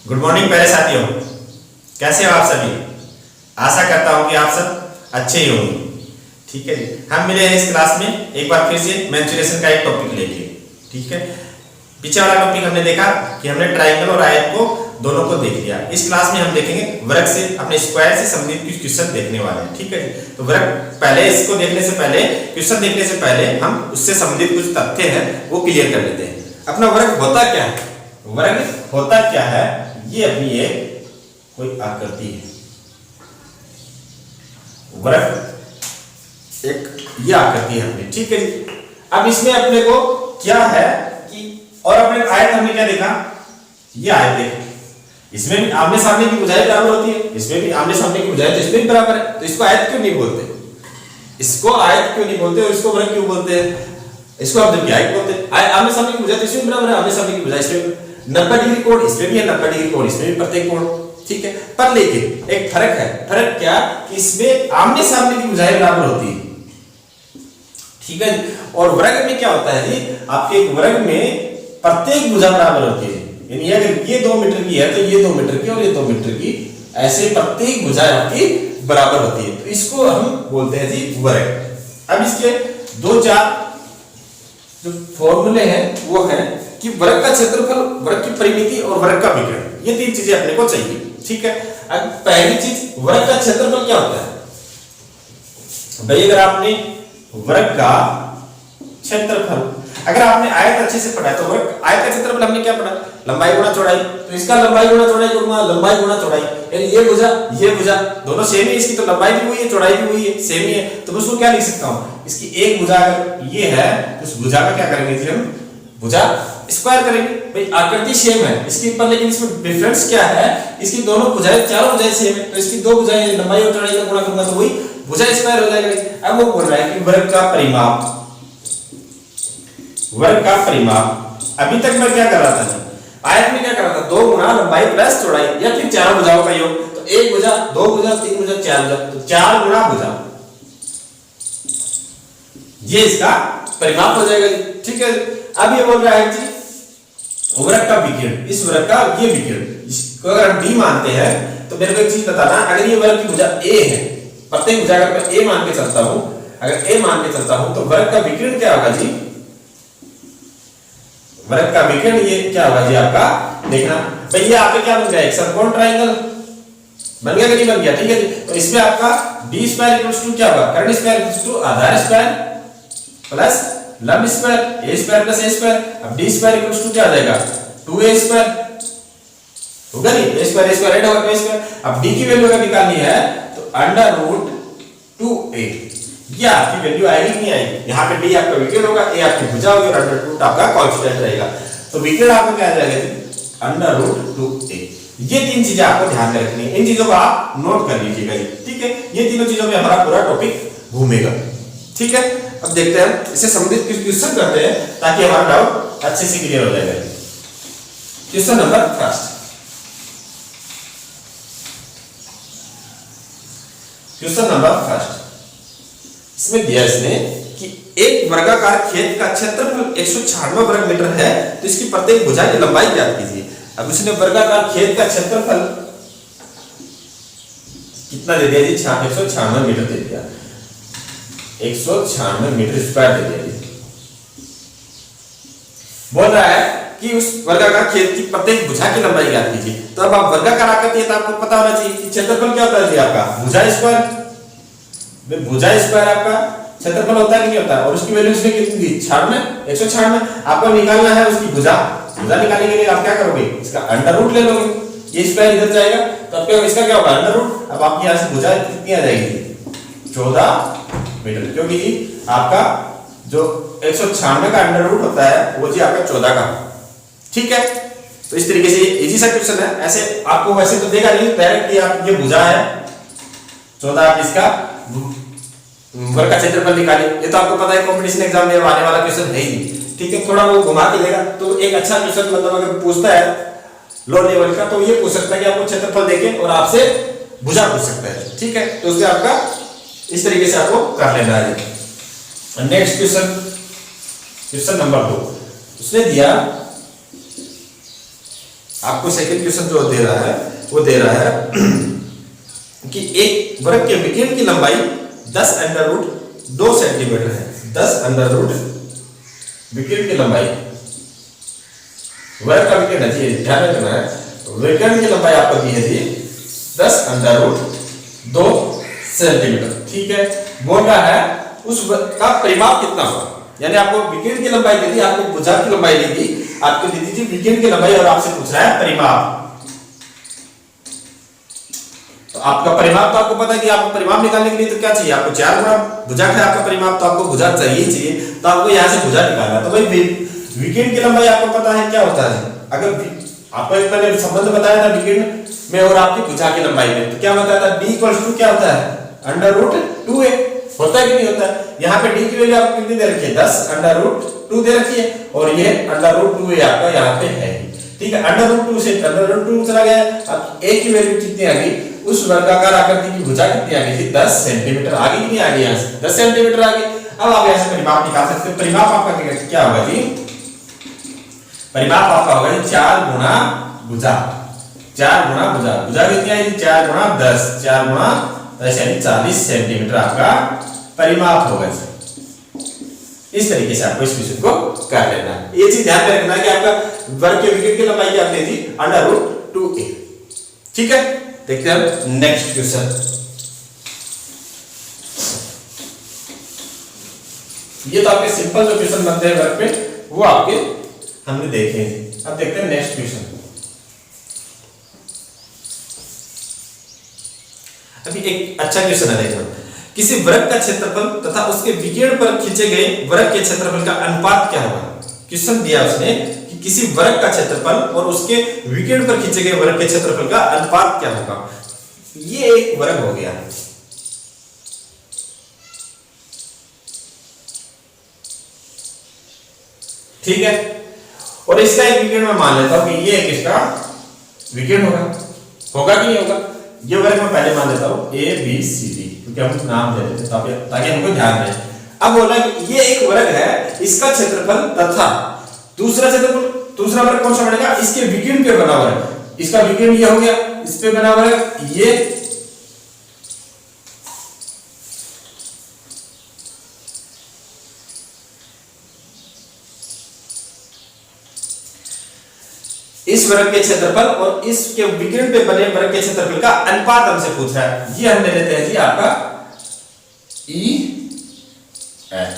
Good morning प्यारे साथियों, कैसे हो आप सभी। आशा करता हूं कि आप सब अच्छे ही होंगे। ठीक है जी, हम मिले हैं इस क्लास में एक बार फिर से मेंस्ट्रुएशन का एक टॉपिक लेके। ठीक है, पीछे वाला टॉपिक हमने देखा कि हमने ट्रायंगल और आयत को दोनों को देख लिया। इस क्लास में हम देखेंगे वर्ग से, अपने स्क्वायर से संबंधित कुछ क्वेश्चन देखने वाले हैं। ठीक है जी, तो वर्ग पहले इसको देखने से पहले, क्वेश्चन देखने से पहले हम उससे संबंधित कुछ तथ्य हैं वो क्लियर कर लेते हैं। अपना वर्ग होता क्या है, वर्ग होता क्या है, ये अपनी एक कोई आकृति है। वर्ग एक ये आकृति है अपनी। ठीक है जी, अब इसमें अपने को क्या है कि, और अपने आयत हमने क्या देखा, ये आयत देखो, इसमें भी आमने सामने की भुजाएं बराबर होती है, इसमें भी आमने सामने की भुजाएं तो इसमें भी बराबर है, तो इसको आयत क्यों नहीं बोलते, इसको आयत क्यों नहीं बोलते और इसको वर्ग क्यों बोलते हैं। इसको आप देखिए आयत बोलते हैं, आमने सामने की भुजाएं तो इसमें बराबर है, आमने सामने की भुजाएं इसमें 90 डिग्री कोण इसमें भी है, 90 डिग्री कोण इसमें भी, प्रत्येक कोण। ठीक है, पर लेकिन एक फर्क है। फर्क क्या कि इसमें आमने सामने की भुजाएं बराबर होती है। ठीक है, और वर्ग में क्या होता है जी, आपके एक वर्ग में प्रत्येक भुजा बराबर होती है। यानी अगर ये 2 मीटर की है तो ये 2 मीटर की और ये 2 मीटर की, ऐसे प्रत्येक भुजा आपकी बराबर होती है, तो इसको हम बोलते हैं जी वर्ग। अब इसके 2-4 जो फॉर्मूले हैं वो है कि वर्ग का क्षेत्रफल, वर्ग की परिमिति और वर्ग का विकर्ण, ये 3 चीजें अपने को चाहिए। ठीक है, अब पहली चीज वर्ग का क्षेत्रफल क्या होता है भाई। अगर आपने वर्ग का क्षेत्रफल, अगर आपने आयत अच्छे से पढ़ा है तो वर्ग आयत का क्षेत्रफल हमने क्या पढ़ा, लंबाई गुणा चौड़ाई, तो इसका लंबाई गुणा चौड़ाई करूंगा, लंबाई गुणा चौड़ाई, यानी ये भुजा दोनों सेम है, इसकी तो लंबाई भी वही है, चौड़ाई भी वही है, सेम ही है, तो मैं उसको क्या लिख सकता हूं, इसकी एक भुजा अगर ये है तो उस भुजा का क्या करेंगे जी, हम भुजा स्क्वायर करेंगे। भाई आकृति सेम है इसके ऊपर, लेकिन इसमें डिफरेंस क्या है, इसकी दोनों भुजाएं, चारों भुजाएं सेम है, तो इसकी 2 भुजाएं लंबाई और चौड़ाई का गुणा करूंगा तो वही भुजा स्क्वायर हो जाएगा। अब वो बोल रहा है कि वर्ग का परिमाप, वर्ग का परिमाप, अभी तक मैं क्या कर रहा था, आयत में क्या कर रहा था, 2 गुना लंबाई प्लस चौड़ाई, या फिर चारों भुजाओं का योग, तो एक भुजा, 2 भुजा, 3 भुजा, 4 भुजा, तो 4 गुना भुजा, ये इसका परिमाप हो जाएगा। ठीक है, अब ये बोल रहा है कि वर्ग का विकर्ण, इस वर्ग का ये विकर्ण, इसको अगर हम d मानते हैं तो मेरे को एक चीज बताना, अगर ये वर्ग की भुजा a है, प्रत्येक भुजा अगर मैं a मान के चलता हूं, अगर a मान के चलता हूं तो वर्ग का विकर्ण क्या होगा जी, वर्ग का विकर्ण ये क्या होगा जी आपका, देखना भाई ये आपके क्या बन गया, एक समकोण ट्रायंगल बन गया कि नहीं बन गया। ठीक है जी, तो इसमें आपका d स्क्वायर इक्वल्स टू क्या होगा, कर्ण स्क्वायर इक्वल्स टू आधार स्क्वायर प्लस लंब square, a square plus a square. अब d स्क्वायर इक्वल्स टू क्या आ जाएगा, 2a स्क्वायर होगा नहीं, a स्क्वायर ऐड होगा 2a स्क्वायर। अब d की वैल्यू अगर निकालनी है तो अंडर रूट 2a, ये आपकी वैल्यू आएगी कि नहीं आएगी, यहाँ पे d आपका विकर्ण होगा, a आपकी भुजा होगी और अंडर रूट आपका कांस्टेंट रहेगा, तो विकर्ण आपका क्या आ जाएगा, अंडर रूट 2a। ये 3 चीजें आपको ध्यान में रखनी है, इन चीजों को आप नोट कर लीजिएगा। ठीक है, ये तीनों चीजों में हमारा पूरा टॉपिक घूमेगा। ठीक है, अब देखते हैं इससे संबंधित कुछ क्वेश्चन करते हैं ताकि हमारा डाउट अच्छे से क्लियर हो जाएगा। Question number first, question number first, इसमें दिया इसने कि एक वर्गाकार खेत का क्षेत्रफल 196 वर्ग मीटर है, तो इसकी प्रत्येक भुजा की लंबाई ज्ञात कीजिए। अब इसने वर्गाकार खेत का क्षेत्रफल कितना दे दिया जी, 196 मीटर दे दिया, 196 मीटर स्क्वायर दे दिया। बोल रहा है कि उस वर्गाकार खेत की प्रत्येक भुजा की लंबाई ज्ञात कीजिए। तो अब आप वर्गाकार आकृति है तो आपको पता होना चाहिए कि क्षेत्रफल क्या होता है जी आपका, भुजा स्क्वायर। भुजा स्क्वायर आपका क्षेत्रफल होता है कि नहीं होता, और उसकी वैल्यू इसने कितनी दी, 196। आपको निकालना है उसकी भुजा, भुजा निकालने के लिए आप क्या करोगे, इसका अंडर रूट ले लोगे, ये स्क्वायर इधर जाएगा तो आपका इसका क्या होगा, अंडर रूट। अब आपकी यहां से भुजा कितनी आ जाएगी, 14 मीटर, क्योंकि आपका जो 196 का अंडर रूट होता है वो जी आपका 14 का। ठीक है, तो इस तरीके से इजी सा क्वेश्चन है। ऐसे आपको वैसे तो देगा नहीं डायरेक्ट कि आप ये भुजा है 14, आप इसका वर्ग का क्षेत्रफल निकालिए, ये तो आपको पता है कंपटीशन एग्जाम में आने वाला क्वेश्चन है ही। ठीक है, थोड़ा वो घुमा के देगा, तो एक अच्छा क्वेश्चन मतलब अगर पूछता है लो लेवल का तो ये पूछ सकता है कि आपको क्षेत्रफल देके और आपसे भुजा पूछ सकता है। ठीक है, तो उससे आपका इस तरीके से आपको कर लेना है। नेक्स्ट क्वेश्चन, क्वेश्चन नंबर 2, उसने दिया आपको सेकंड क्वेश्चन जो दे रहा है वो दे रहा है कि एक वर्ग के विकिरण की लंबाई 10 अंडर रूट 2 सेंटीमीटर है। 10 अंडर रूट विकिरण की लंबाई, वर्ग का विकिरण है, ध्यान रखना है, विकिरण की लंबाई आपको दी है 10 अंडर रूट 2 सेंटीमीटर। ठीक है, बोल रहा है उस वर्ग का परिमाप कितना होगा, यानी आपको विकिरण की लंबाई दी थी, आपको भुजा की लंबाई दी थी, आपको दी थी विकिरण की लंबाई और आपसे पूछ रहा है परिमाप। तो आपका परिमाप तो आपको पता है कि आपको परिमाप निकालने के लिए तो क्या चाहिए, आपको 4 गुना भुजा है आपका परिमाप, तो आपको भुजा चाहिए, तो आपको यहाँ से भुजा निकालना। तो भाई विकिरण की लंबाई आपको पता है क्या होता है, अगर आपको एक मैंने संबंध बताया था विकिरण में और आपकी भुजा की लंबाई में, तो क्या बताया था, d = क्या होता है, अंडर रूट 2a होता है कि नहीं होता है। यहाँ पे d की वैल्यू आपको कितनी दे रखी है, 10 अंडर रूट 2 दे रखी है, और ये अंडर रूट 2a आपका यहाँ पे है। ठीक है, अंडर रूट 2 से अंडर रूट 2 चला गया। अब a की वैल्यू कितनी आ गई, उस वर्गाकार आकृति की भुजा कितनी आ गई थी, 10 सेंटीमीटर आ गई, कितनी आ गई, यहाँ से 10 सेंटीमीटर आ गई। अब आप यहाँ से परिमाप निकाल सकते हो। परिमाप आपका क्या होगा जी, परिमाप आपका होगा 4 गुना भुजा, 4 गुना भुजा, भुजा कितनी आई, 4 गुना 10, 4 गुना 10 यानी 40 सेंटीमीटर आपका परिमाप होगा। इस तरीके से आपको इस क्वेश्चन को कर लेना है। ये चीज ध्यान में रखना है कि आपका वर्ग के विकिरण की लंबाई क्या थी, अंडर रूट 2a। ठीक है, देखते हैं नेक्स्ट क्वेश्चन। ये तो आपके सिंपल जो क्वेश्चन बनते हैं वर्ग पे वो आपके हमने देखे हैं। अब देखते हैं नेक्स्ट क्वेश्चन। अभी एक अच्छा क्वेश्चन है, देखना, किसी वृत्त का क्षेत्रफल तथा उसके विकिरण पर खींचे गए वृत्त के क्षेत्रफल का अनुपात क्या होगा। क्वेश्चन दिया उसने कि किसी वृत्त का क्षेत्रफल और उसके विकिरण पर खींचे गए वृत्त के क्षेत्रफल का अनुपात क्या होगा। ये एक वृत्त हो गया, ठीक है, और इसका एक विकिरण मैं मान लेता हूं कि ये एक इसका विकिरण होगा कि नहीं होगा। ये वर्ग मैं पहले मान लेता हूं A B C D, क्योंकि हम नाम दे देते हैं ताकि हमको ध्यान रहे। अब बोला कि ये एक वर्ग है, इसका क्षेत्रफल तथा दूसरा क्षेत्रफल, दूसरा वर्ग कौन सा बनेगा, इसके विकिरण पे बना वर्ग, इसका विकिरण ये हो गया, इस पे बना वर्ग ये, इस वर्ग के क्षेत्रफल और इसके विकिरण पे बने वर्ग के क्षेत्रफल का अनुपात हमसे पूछ रहा है। ये हम ले लेते हैं जी आपका E F।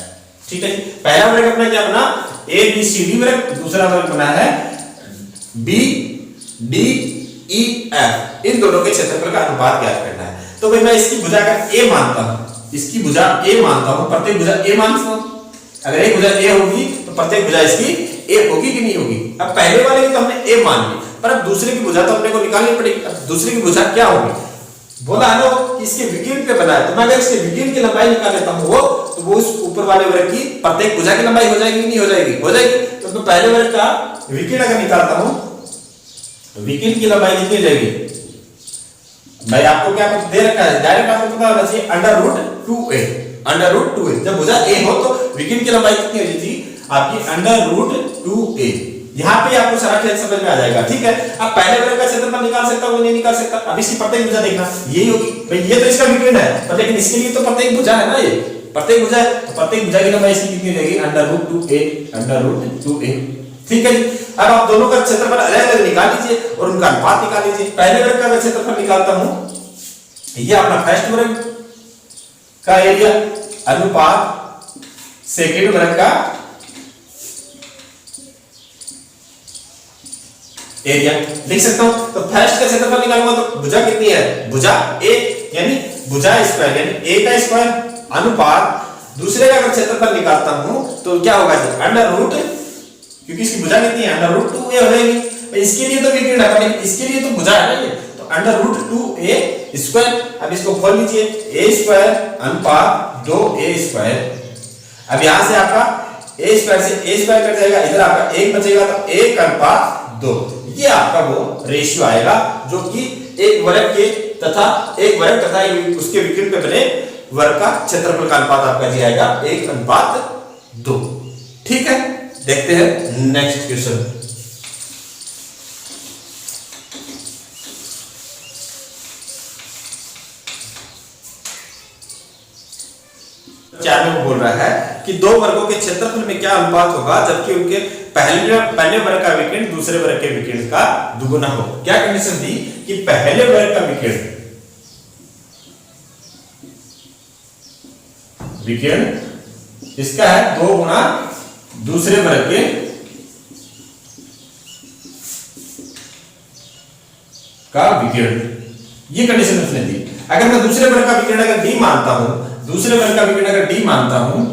ठीक है, पहला वर्ग अपना क्या बना, A B C D वर्ग, दूसरा वर्ग बना है B D E F। इन दोनों के क्षेत्रफल का अनुपात ज्ञात करना है। तो भाई मैं इसकी भुजा का A मानता हूं, इसकी भुजा A मानता हूं, प्रत्येक भुजा A मानता हूं। अगर एक भुजा A होगी तो प्रत्येक भुजा इसकी A होगी कि नहीं होगी। अब पहले वाले की तो हमने A मान ली, पर अब दूसरे की भुजा तो अपने को निकालनी पड़ेगी। अब दूसरे की भुजा क्या होगी, बोला है ना कि इसके विकिरण पे बना है, तो मैं अगर इसके विकिरण की लंबाई निकाल लेता हूं वो, तो वो उस ऊपर वाले वर्ग की प्रत्येक भुजा की लंबाई हो जाएगी कि नहीं हो जाएगी, हो जाएगी। तो मैं पहले वर्ग का विकिरण अगर निकालता हूं, विकिरण की लंबाई कितनी हो जाएगी, भाई आपको क्या कुछ दे रखा है, डायरेक्ट आपको पता होना चाहिए under root 2a, under root 2a। जब भुजा a हो तो विकिरण की लंबाई कितनी हो जाती है आपकी, अंडर रूट 2a। यहां पे आपको सारा खेल समझ में आ जाएगा। ठीक है, अब पहले वर्ग का क्षेत्रफल निकाल सकता हूं, नहीं निकाल सकता। अब इसकी प्रत्येक भुजा देखना, यही होगी भाई, ये तो इसका विकिरण है, पर लेकिन इसके लिए तो प्रत्येक भुजा है ना, ये प्रत्येक भुजा है, तो प्रत्येक भुजा की लंबाई इसकी कितनी हो जाएगी, under root 2a, under root 2a। ठीक है जी, अब आप दोनों का क्षेत्रफल अलग अलग निकाल लीजिए और उनका अनुपात निकाल लीजिए। पहले वर्ग का क्षेत्रफल निकालता हूं, ये अपना फर्स्ट वर्ग का एरिया अनुपात सेकंड वर्ग का एरिया लिख सकता हूं। तो फर्स्ट का क्षेत्रफल निकालूंगा तो भुजा कितनी है, भुजा a, यानी भुजा स्क्वायर यानी a का स्क्वायर अनुपात दूसरे का अगर क्षेत्रफल निकालता हूं तो क्या होगा जी, अंडर रूट, क्योंकि इसकी भुजा कितनी है, अंडर रूट 2a हो जाएगी। इसके लिए तो विकिरण है, पर इसके लिए तो भुजा है ना ये, तो अंडर रूट 2a स्क्वायर। अब इसको खोल लीजिए, a स्क्वायर अनुपात 2a स्क्वायर। अब यहां से आपका a स्क्वायर से a स्क्वायर कट जाएगा, इधर आपका 1 बचेगा, तो 1 अनुपात 2, ये आपका वो रेशियो आएगा जो कि एक वर्ग के तथा एक वर्ग तथा उसके विकिरण पे बने वर्ग का क्षेत्रफल का अनुपात आपका जी आएगा 1:2। ठीक है, देखते हैं नेक्स्ट क्वेश्चन। 4 में वो बोल रहा है कि दो वर्गों के क्षेत्रफल में क्या अनुपात होगा जबकि उनके पहले वर्ग का विकर्ण दूसरे वर्ग के विकर्ण का दुगुना हो। क्या कंडीशन दी कि पहले वर्ग का विकर्ण इसका है 2 गुना दूसरे वर्ग के का विकर्ण। ये कंडीशन उसने दी। अगर मैं दूसरे वर्ग का विकर्ण अगर d मानता हूं, दूसरे वर्ग का विकर्ण अगर d मानता हूं,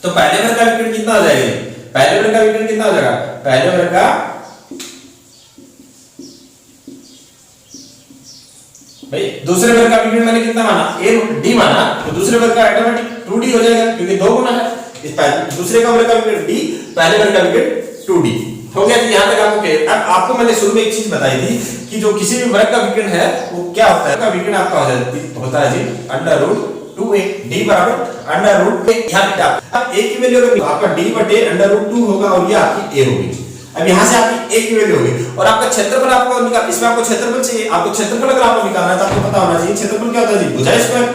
तो पहले वर्ग का विकर्ण कितना हो जाएगा? पहले वर्ग का विकर्ण कितना हो जाएगा? पहले वर्ग का भाई दूसरे वर्ग का विकर्ण मैंने कितना माना? a d माना, तो दूसरे वर्ग का ऑटोमेटिक 2d हो जाएगा क्योंकि 2 गुना है। इस दूसरे का वर्ग का विकर्ण d, पहले वर्ग का विकर्ण 2d हो गया। तो यहां तक आपको क्लियर। अब आपको मैंने शुरू में एक चीज बताई थी कि जो किसी भी वर्ग का विकर्ण है वो क्या होता है? का विकर्ण आपका होता है जी √2a, d बराबर √2a। यहां पे अब a की वैल्यू अगर आपका d बटे √2 होगा और ये आपकी a होगी। अब यहां से आपकी a की वैल्यू होगी और आपका क्षेत्रफल आपको निकाल, इसमें आपको क्षेत्रफल चाहिए। आपको क्षेत्रफल अगर आपको निकालना है तो आपको पता होना चाहिए क्षेत्रफल क्या होता है जी? भुजा स्क्वायर।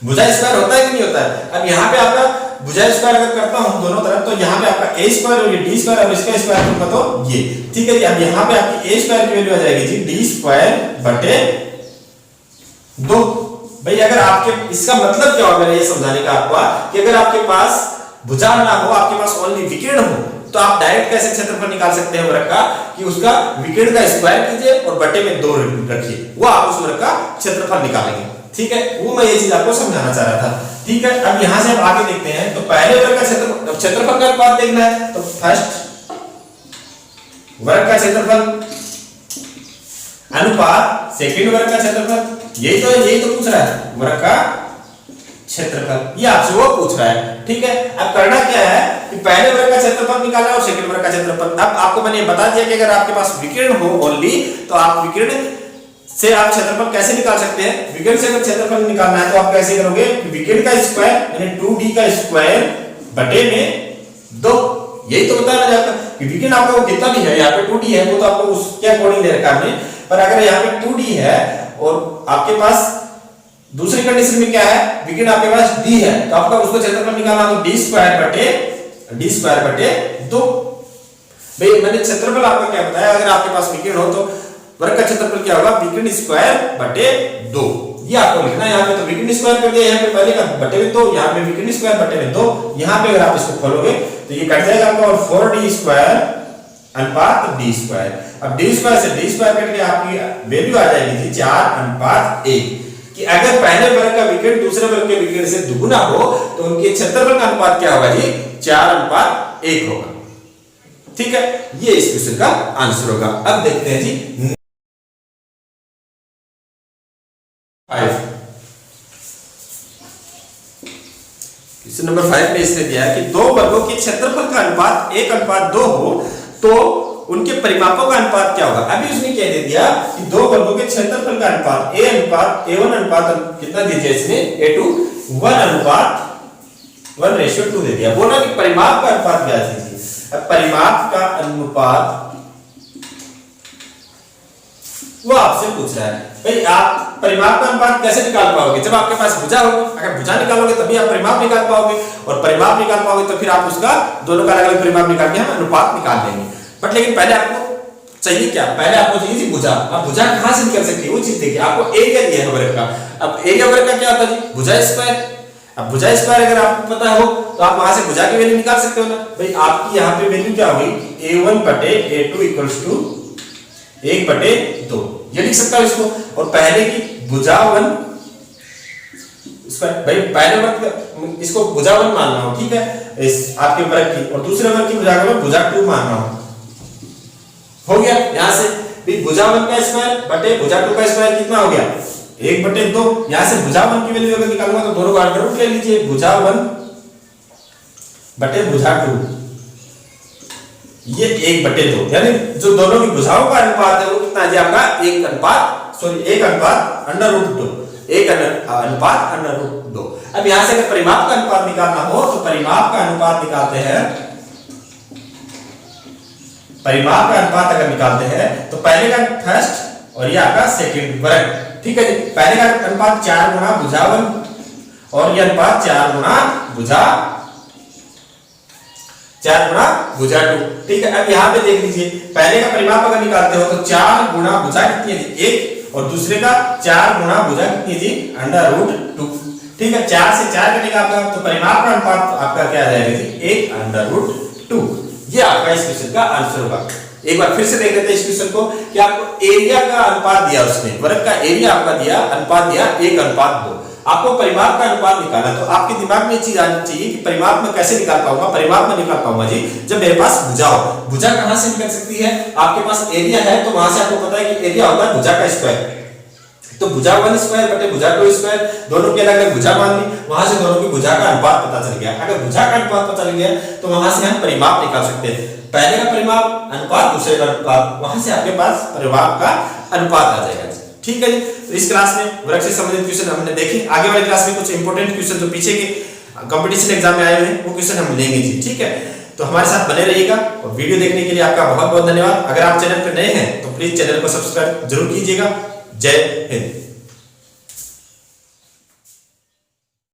भुजा स्क्वायर होता है कि नहीं होता है? अब यहाँ पे आपका भुजा स्क्वायर अगर करता हूं दोनों तरफ तो यहाँ पे आपका a स्क्वायर और ये d स्क्वायर और इसका स्क्वायर होगा तो ये, ठीक है जी। अब यहाँ पे आपकी a स्क्वायर की वैल्यू आ जाएगी जी d स्क्वायर बटे 2। भाई अगर आपके, इसका मतलब क्या होगा ये समझाने का आपको कि अगर आपके पास भुजा ना हो, आपके पास ओनली विकर्ण हो, तो आप डायरेक्ट कैसे क्षेत्रफल निकाल सकते हैं वर्ग का कि उसका विकर्ण का स्क्वायर कीजिए और बटे में 2 रखिए, वो आप उस वर्ग का क्षेत्रफल निकालेंगे। ठीक है, वो मैं ये चीज आपको समझाना चाह रहा था। ठीक है, अब यहां से हम आगे देखते हैं। तो पहले वर्ग का क्षेत्रफल का अनुपात देखना है तो फर्स्ट वर्ग का क्षेत्रफल अनुपात सेकंड वर्ग का क्षेत्रफल, यही तो पूछ रहा है वर्ग का क्षेत्रफल, ये आपसे वो पूछ रहा है। ठीक है, अब करना क्या है कि पहले वर्ग का क्षेत्रफल निकालना है और सेकंड वर्ग का क्षेत्रफल। अब आपको मैंने बता दिया कि अगर आपके पास विकर्ण हो ओनली तो आप विकर्ण से आप क्षेत्रफल कैसे निकाल सकते हैं। विकर्ण से अगर क्षेत्रफल निकालना है तो आप कैसे करोगे? विकर्ण का स्क्वायर यानी 2d का स्क्वायर बटे में 2। यही तो बताया जाता है कि विकर्ण आपका कितना भी है, यहाँ पे 2d है वो तो आपको उसके अकॉर्डिंग दे रखा है, पर अगर यहाँ पे 2d है और आपके पास दूसरी कंडीशन में क्या है, विकर्ण आपके पास d है तो आपका उसको क्षेत्रफल निकालना तो d स्क्वायर बटे 2। भाई मैंने क्षेत्रफल आपको क्या बताया, अगर आपके पास विकर्ण हो तो वर्ग का क्षेत्रफल क्या होगा? विकर्ण स्क्वायर बटे 2। ये आपको लिखना है। यहाँ पे तो विकर्ण स्क्वायर कर दिया, यहाँ पे पहले का बटे में 2, यहाँ पे विकर्ण स्क्वायर बटे में 2। यहाँ पे अगर आप इसको खोलोगे तो ये कट जाएगा आपका और 4d स्क्वायर अनुपात d स्क्वायर। अब d स्क्वायर से d स्क्वायर कट के आपकी वैल्यू आ जाएगी जी 4:1 कि अगर पहले वर्ग का विकर्ण दूसरे वर्ग के विकर्ण से दुगुना हो तो उनके क्षेत्रफल का अनुपात क्या होगा जी? 4:1 होगा। ठीक है, ये इस क्वेश्चन का आंसर होगा। अब देखते हैं जी 5। क्वेश्चन नंबर 5 में इसने दिया है कि दो वर्गों के क्षेत्रफल का अनुपात 1:2 हो तो उनके परिमापों का अनुपात क्या होगा। अभी उसने क्या दे दिया कि दो वर्गों के क्षेत्रफल का अनुपात a1 अनुपात कितना दे दिया इसने? a2 1:1:2 दे दिया। बोला कि परिमाप का अनुपात क्या है। अब परिमाप का अनुपात वो आपसे पूछ रहा है। भाई आप परिमाप का अनुपात कैसे निकाल पाओगे? जब आपके पास भुजा होगी, अगर भुजा निकालोगे तभी आप परिमाप निकाल पाओगे और परिमाप निकाल पाओगे तो फिर आप उसका दोनों का अलग-अलग परिमाप निकाल के हम अनुपात निकाल लेंगे। बट लेकिन पहले आपको चाहिए क्या? पहले आपको चाहिए भुजा। अब भुजा कहां से निकल सकती है वो चीज देखिए। आपको एरिया दिया है वर्ग का। अब एरिया वर्ग का क्या होता है जी? भुजा स्क्वायर। अब भुजा स्क्वायर अगर आपको पता हो तो आप वहां से भुजा की वैल्यू निकाल सकते हो ना। भाई आपकी यहाँ पे वैल्यू क्या होगी? a1 बटे a2 इक्वल्स टू 1/2 ये लिख सकता हूं इसको। और पहले की भुजा 1 स्क्वायर, भाई पहले वर्ग इसको भुजा 1 मानना हो, ठीक है, इस आपके वर्ग की, और दूसरे वर्ग की भुजा को भुजा 2 मानना हो गया। यहां से भी भुजा 1 का स्क्वायर बटे भुजा 2 का स्क्वायर कितना हो गया? 1/2। यहां से भुजा 1 की वैल्यू अगर निकालूंगा तो दोनों का अंडर रूट ले लीजिए। भुजा 1 बटे भुजा 2 ये 1/2, यानी जो दोनों की भुजाओं का अनुपात है वो कितना है आपका? 1/√2। अब यहां से अगर परिमाप का अनुपात निकालना हो तो परिमाप का अनुपात निकालते हैं। परिमाप का अनुपात अगर निकालते हैं तो पहले का फर्स्ट और ये आपका सेकंड वर्ग, ठीक है जी। पहले का अनुपात 4 गुना भुजा 1 और ये अनुपात 4 गुणा भुजा 2। ठीक है, अब यहाँ पे देख लीजिए, पहले का परिमाप अगर निकालते हो तो 4 गुणा भुजा कितनी है 1, और दूसरे का 4 गुणा भुजा कितनी थी √2। ठीक है, 4 से 4 कटेगा आपका, तो परिमाप का अनुपात आपका क्या आ जाएगा जी 1 √2। ये आपका इस क्वेश्चन का आंसर होगा। एक बार फिर से देख लेते हैं इस क्वेश्चन को कि आपको एरिया का अनुपात दिया, उसने वर्ग का एरिया आपका दिया, अनुपात दिया 1:2। आपको परिमाप का अनुपात निकालना, तो आपके दिमाग में ये चीज आनी चाहिए कि परिमाप में कैसे निकाल पाऊंगा। परिमाप में निकाल पाऊंगा जी जब मेरे पास भुजा हो। भुजा कहां से निकल सकती है, आपके पास एरिया है तो वहां से आपको पता है कि एरिया होता है भुजा का स्क्वायर, तो भुजा 1 स्क्वायर बटे भुजा 2 स्क्वायर, दोनों की अलग अलग भुजा मान ली, वहां से दोनों की भुजा का अनुपात पता चल गया। अगर भुजा का अनुपात पता चल गया तो वहां से हम परिमाप निकाल सकते हैं, पहले का परिमाप अनुपात दूसरे का अनुपात, वहां से आपके पास परिमाप का अनुपात आ जाएगा। ठीक है जी, तो इस क्लास में वर्ग से संबंधित क्वेश्चन हमने देखे। आगे वाली क्लास में कुछ इंपॉर्टेंट क्वेश्चन जो पीछे के कंपटीशन एग्जाम में आए हुए हैं वो क्वेश्चन हम लेंगे जी। ठीक है, तो हमारे साथ बने रहिएगा, और वीडियो देखने के लिए आपका बहुत बहुत धन्यवाद। अगर आप चैनल पर नए हैं तो प्लीज चैनल को सब्सक्राइब जरूर कीजिएगा। जय हिंद।